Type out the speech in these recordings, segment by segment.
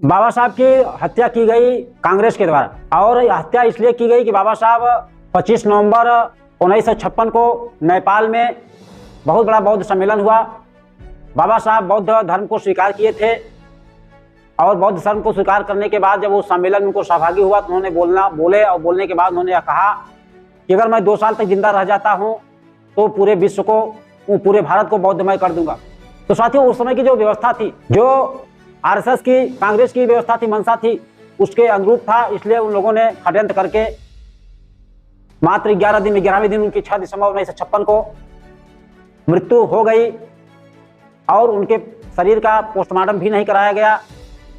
बाबा साहब की हत्या की गई कांग्रेस के द्वारा, और हत्या इसलिए की गई कि बाबा साहब 25 नवंबर 1956 को नेपाल में बहुत बड़ा बौद्ध सम्मेलन हुआ। बाबा साहब बौद्ध धर्म को स्वीकार किए थे, और बौद्ध धर्म को स्वीकार करने के बाद जब वो सम्मेलन में उनको सहभागी हुआ तो उन्होंने बोले और बोलने के बाद उन्होंने कहा कि अगर मैं 2 साल तक जिंदा रह जाता हूँ तो पूरे विश्व को, पूरे भारत को बौद्धमय कर दूंगा। तो साथियों, उस समय की जो व्यवस्था थी, जो आरएसएस की, कांग्रेस की व्यवस्था थी, मंशा थी, उसके अनुरूप था। इसलिए उन लोगों ने षड्यंत्र करके मात्र 11वें दिन उनकी 6 दिसंबर 1956 को मृत्यु हो गई, और उनके शरीर का पोस्टमार्टम भी नहीं कराया गया।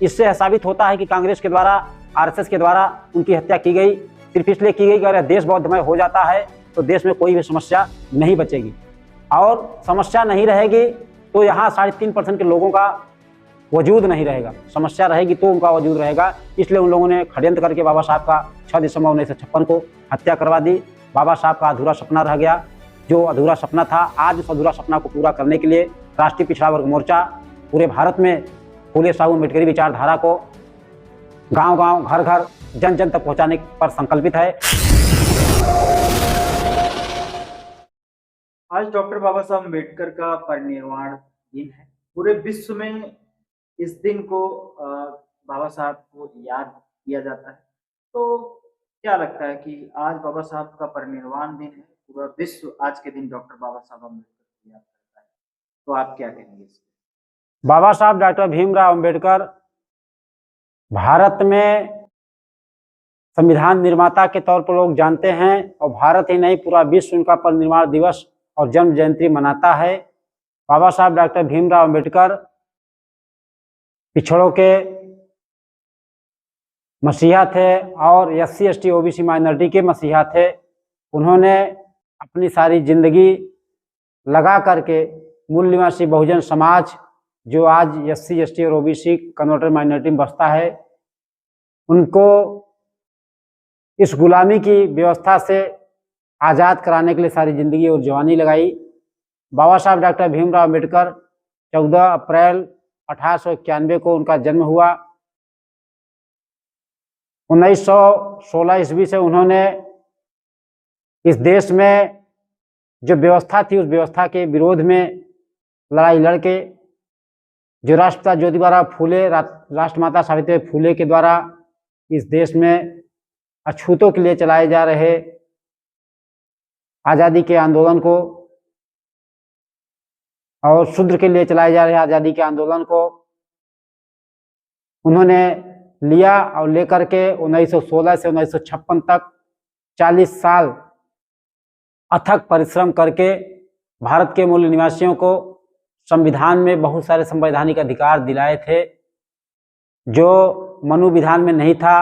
इससे साबित होता है कि कांग्रेस के द्वारा, आरएसएस के द्वारा उनकी हत्या की गई, सिर्फ इसलिए की गई कि अगर देश बौद्धमय हो जाता है तो देश में कोई भी समस्या नहीं बचेगी, और समस्या नहीं रहेगी तो यहाँ 3.5% के लोगों का वजूद नहीं रहेगा। समस्या रहेगी तो उनका वजूद रहेगा। इसलिए उन लोगों ने षड्यंत्र करके बाबा साहब का 6 दिसंबर 1956 को हत्या करवा दी। बाबा साहब का अधूरा सपना रह गया। जो अधूरा सपना था, आज उस अधूरा सपना को पूरा करने के लिए राष्ट्रीय पिछड़ा वर्ग मोर्चा पूरे भारत में फूले साहू अम्बेडकरी विचारधारा को गांव-गांव, घर-घर, जन-जन तक पहुंचाने पर संकल्पित है। आज डॉक्टर बाबा साहब अम्बेडकर का परिनिर्वाण दिन है। पूरे विश्व में इस दिन को बाबा साहब को याद किया जाता है। तो क्या लगता है कि आज बाबा साहब का परिनिर्वाण दिन है, पूरा विश्व आज के दिन डॉक्टर बाबा साहब अम्बेडकर को याद करता है, तो आप क्या कहेंगे इस पे? बाबा साहब डॉक्टर भीमराव अम्बेडकर भारत में संविधान निर्माता के तौर पर लोग जानते हैं, और भारत ही नहीं, पूरा विश्व उनका परिनिर्वाण दिवस और जन्म जयंती मनाता है। बाबा साहब डॉक्टर भीमराव अम्बेडकर पिछड़ों के मसीहा थे, और SC ST OBC माइनॉरिटी के मसीहा थे। उन्होंने अपनी सारी जिंदगी लगा करके मूल निवासी बहुजन समाज, जो आज SC ST और OBC कन्वर्टर माइनॉरिटी में बसता है, उनको इस गुलामी की व्यवस्था से आज़ाद कराने के लिए सारी जिंदगी और जवानी लगाई। बाबा साहब डॉक्टर भीमराव अम्बेडकर 14 अप्रैल 1891 को उनका जन्म हुआ। 1916 ईस्वी से उन्होंने इस देश में जो व्यवस्था थी, उस व्यवस्था के विरोध में लड़ाई लड़के, जो राष्ट्रपिता ज्योतिबा फूले, राष्ट्रमाता सावित्रीबाई फूले के द्वारा इस देश में अछूतों के लिए चलाए जा रहे आज़ादी के आंदोलन को, और शूद्र के लिए चलाए जा रहे आज़ादी के आंदोलन को उन्होंने लिया, और लेकर के 1916 से 1956 तक 40 साल अथक परिश्रम करके भारत के मूल निवासियों को संविधान में बहुत सारे संवैधानिक अधिकार दिलाए थे, जो मनु विधान में नहीं था।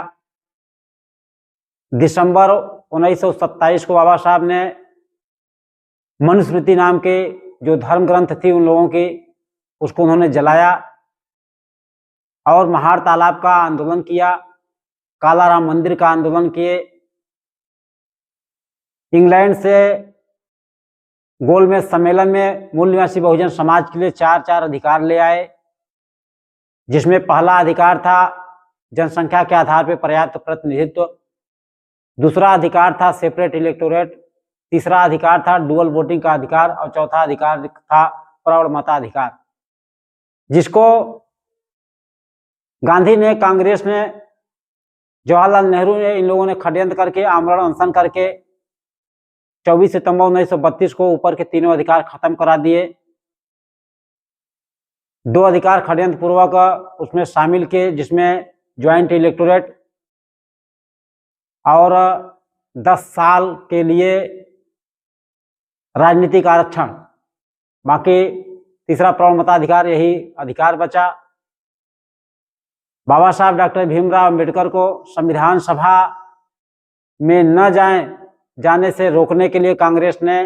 दिसंबर 1927 को बाबा साहब ने मनुस्मृति नाम के जो धर्म ग्रंथ थी उन लोगों की, उसको उन्होंने जलाया, और महार तालाब का आंदोलन किया, काला राम मंदिर का आंदोलन किए, इंग्लैंड से गोलमेज सम्मेलन में मूल निवासी बहुजन समाज के लिए 4 अधिकार ले आए, जिसमें पहला अधिकार था जनसंख्या के आधार पर पर्याप्त प्रतिनिधित्व, दूसरा अधिकार था सेपरेट इलेक्टोरेट, तीसरा अधिकार था डुअल वोटिंग का अधिकार, और चौथा अधिकार था प्रौढ़ मताधिकार, जिसको गांधी ने, कांग्रेस ने, जवाहरलाल नेहरू ने, इन लोगों ने षड्यंत्र करके, आमरण अनशन करके 24 सितंबर 1932 को ऊपर के तीनों अधिकार खत्म करा दिए। 2 अधिकार षड्यंत्र पूर्वक उसमें शामिल किए, जिसमें ज्वाइंट इलेक्टोरेट और 10 साल के लिए राजनीतिक आरक्षण। बाकी तीसरा प्रौढ़ मताधिकार, यही अधिकार बचा। बाबा साहब डॉक्टर भीमराव अम्बेडकर को संविधान सभा में न जाने से रोकने के लिए कांग्रेस ने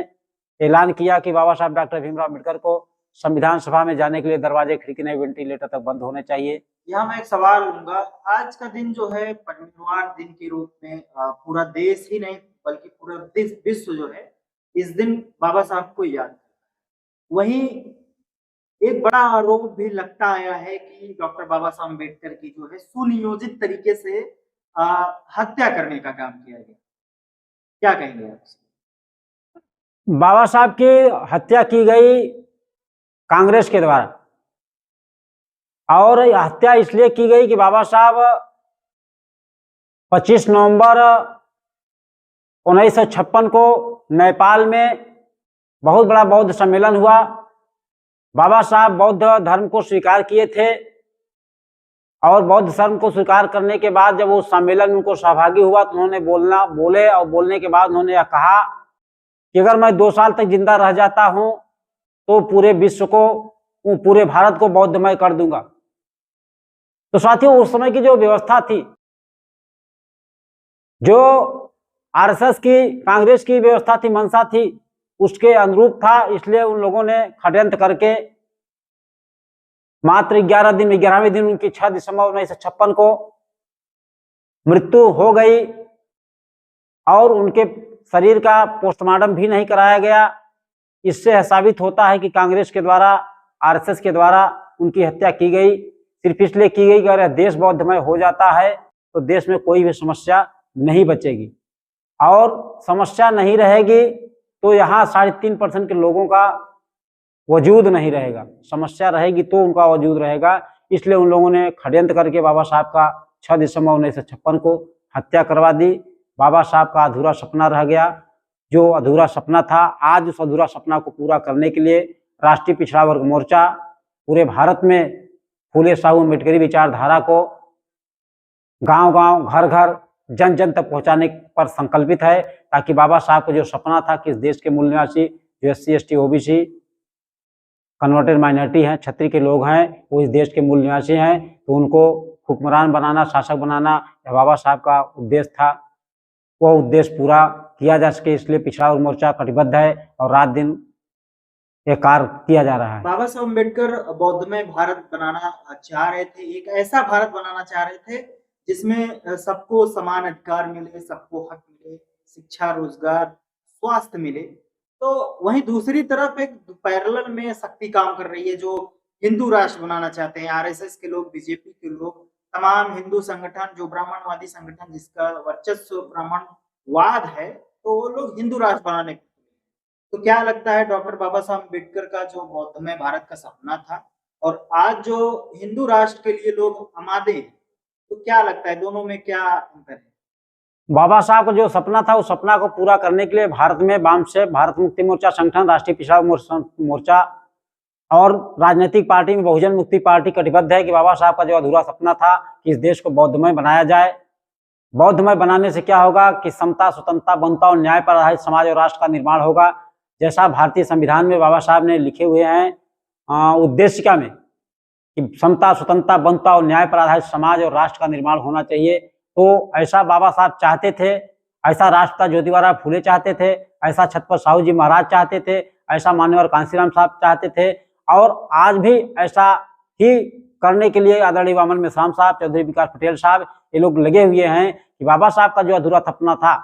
ऐलान किया कि बाबा साहब डॉक्टर भीमराव अम्बेडकर को संविधान सभा में जाने के लिए दरवाजे, खिड़की नहीं, वेंटिलेटर तक बंद होने चाहिए। यहाँ मैं एक सवाल लूंगा, आज का दिन जो है परिनिर्वाण दिन के रूप में पूरा देश ही नहीं बल्कि पूरा विश्व जो है इस दिन बाबा साहब को याद करता है। वहीं एक बड़ा आरोप भी लगता आया है कि डॉक्टर बाबा साहब अम्बेडकर की जो है सुनियोजित तरीके से हत्या करने का काम किया गया। क्या कहेंगे आप इसमें? बाबा साहब की हत्या की गई कांग्रेस के द्वारा, और यह हत्या इसलिए की गई कि बाबा साहब 25 नवंबर 1956 को नेपाल में बहुत बड़ा बौद्ध सम्मेलन हुआ। बाबा साहब बौद्ध धर्म को स्वीकार किए थे, और बौद्ध धर्म को स्वीकार करने के बाद जब वो सम्मेलन में उनको सहभागी हुआ तो उन्होंने बोले और बोलने के बाद उन्होंने यह कहा कि अगर मैं 2 साल तक जिंदा रह जाता हूं तो पूरे विश्व को, पूरे भारत को बौद्धमय कर दूंगा। तो साथियों, उस समय की जो व्यवस्था थी, जो आरएसएस की, कांग्रेस की व्यवस्था थी, मंशा थी, उसके अनुरूप था। इसलिए उन लोगों ने षड्यंत्र करके मात्र 11वें दिन उनकी 6 दिसंबर 1956 को मृत्यु हो गई, और उनके शरीर का पोस्टमार्टम भी नहीं कराया गया। इससे साबित होता है कि कांग्रेस के द्वारा, आरएसएस के द्वारा उनकी हत्या की गई। सिर्फ इसलिए की गई कि अगर देश बौद्धमय हो जाता है तो देश में कोई भी समस्या नहीं बचेगी, और समस्या नहीं रहेगी तो यहाँ 3.5% के लोगों का वजूद नहीं रहेगा। समस्या रहेगी तो उनका वजूद रहेगा। इसलिए उन लोगों ने षड्यंत्र करके बाबा साहब का 6 दिसंबर 1956 को हत्या करवा दी। बाबा साहब का अधूरा सपना रह गया। जो अधूरा सपना था, आज उस अधूरा सपना को पूरा करने के लिए राष्ट्रीय पिछड़ा वर्ग मोर्चा पूरे भारत में फूले साहू अम्बेडकरी विचारधारा को गांव-गांव, घर-घर, जन-जन तक पहुंचाने पर संकल्पित है, ताकि बाबा साहब का जो सपना था कि इस देश के मूल निवासी जो SC ST OBC converted minority हैं, क्षत्रिय के लोग हैं, वो इस देश के मूल निवासी हैं, तो उनको हुक्मरान बनाना, शासक बनाना, यह बाबा साहब का उद्देश्य था। वह उद्देश्य पूरा किया जा सके, इसलिए पिछड़ा वर्ग मोर्चा कटिबद्ध है और रात दिन ये कार्य किया जा रहा है। बाबा साहब अम्बेडकर बौद्धमय भारत बनाना चाह रहे थे, एक ऐसा भारत बनाना चाह रहे थे जिसमें सबको समान अधिकार मिले, सबको हक मिले, शिक्षा, रोजगार, स्वास्थ्य मिले। तो वहीं दूसरी तरफ एक पैरेलल में शक्ति काम कर रही है जो हिंदू राष्ट्र बनाना चाहते हैं। आरएसएस के लोग, बीजेपी के लोग, तमाम हिंदू संगठन, जो ब्राह्मणवादी संगठन जिसका वर्चस्व ब्राह्मणवाद है, तो वो लोग हिंदू राष्ट्र बनाने को। तो क्या लगता है डॉक्टर बाबा साहब अम्बेडकर का जो बौद्धमय भारत का सपना था और आज जो हिंदू राष्ट्र के लिए लोग आमादे हैं, तो क्या लगता है दोनों में क्या अंतर है? बाबा साहब का जो सपना था, उस सपना को पूरा करने के लिए भारत में वामसेप, भारत मुक्ति मोर्चा संगठन, राष्ट्रीय पिछड़ा मोर्चा और राजनीतिक पार्टी में बहुजन मुक्ति पार्टी कटिबद्ध है कि बाबा साहब का जो अधूरा सपना था कि इस देश को बौद्धमय बनाया जाए। बौद्धमय बनाने से क्या होगा कि समता, स्वतंत्रता, बंधुता और न्याय पर आधारित समाज और राष्ट्र का निर्माण होगा। जैसा भारतीय संविधान में बाबा साहब ने लिखे हुए हैं उद्देशिका में कि समता, स्वतंत्रता, बंधुता और न्याय पर आधारित समाज और राष्ट्र का निर्माण होना चाहिए, तो ऐसा बाबा साहब चाहते थे। ऐसा राष्ट्रपिता ज्योतिबा फूले चाहते थे, ऐसा छत्रपति साहू जी महाराज चाहते थे, ऐसा मान्यवर कांशीराम साहब चाहते थे, और आज भी ऐसा ही करने के लिए आदरणीय वामन मेश्राम साहब, चौधरी विकास पटेल साहब, ये लोग लगे हुए हैं कि बाबा साहब का जो अधूरा सपना था,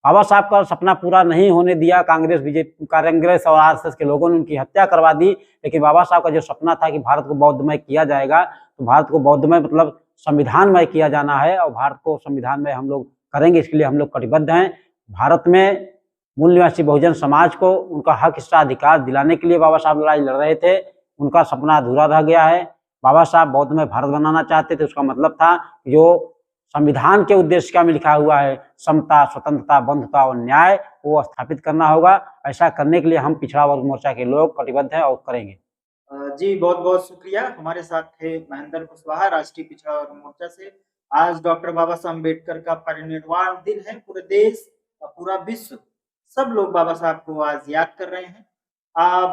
बाबा साहब का सपना पूरा नहीं होने दिया। कांग्रेस, बीजेपी, कांग्रेस और आरएसएस के लोगों ने उनकी हत्या करवा दी। लेकिन बाबा साहब का जो सपना था कि भारत को बौद्धमय किया जाएगा, तो भारत को बौद्धमय मतलब संविधानमय किया जाना है, और भारत को संविधानमय हम लोग करेंगे। इसके लिए हम लोग कटिबद्ध हैं। भारत में मूल निवासी बहुजन समाज को उनका हक, हिस्सा, अधिकार दिलाने के लिए बाबा साहब लड़ाई लड़ रहे थे। उनका सपना अधूरा रह गया है। बाबा साहब बौद्धमय भारत बनाना चाहते थे। उसका मतलब था जो संविधान के उद्देशिका में लिखा हुआ है, समता, स्वतंत्रता, बंधुता और न्याय, वो स्थापित करना होगा। ऐसा करने के लिए हम पिछड़ा वर्ग मोर्चा के लोग कटिबद्ध हैं और करेंगे। जी, बहुत बहुत शुक्रिया। हमारे साथ थे महेंद्र कुशवाहा, राष्ट्रीय पिछड़ा वर्ग मोर्चा से। आज डॉक्टर बाबा साहब अम्बेडकर का परिनिर्वाण दिन है। पूरे देश, पूरा विश्व, सब लोग बाबा साहब को आज याद कर रहे हैं।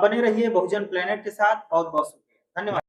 बने रहिए बहुजन प्लेनेट के साथ। बहुत बहुत शुक्रिया, धन्यवाद।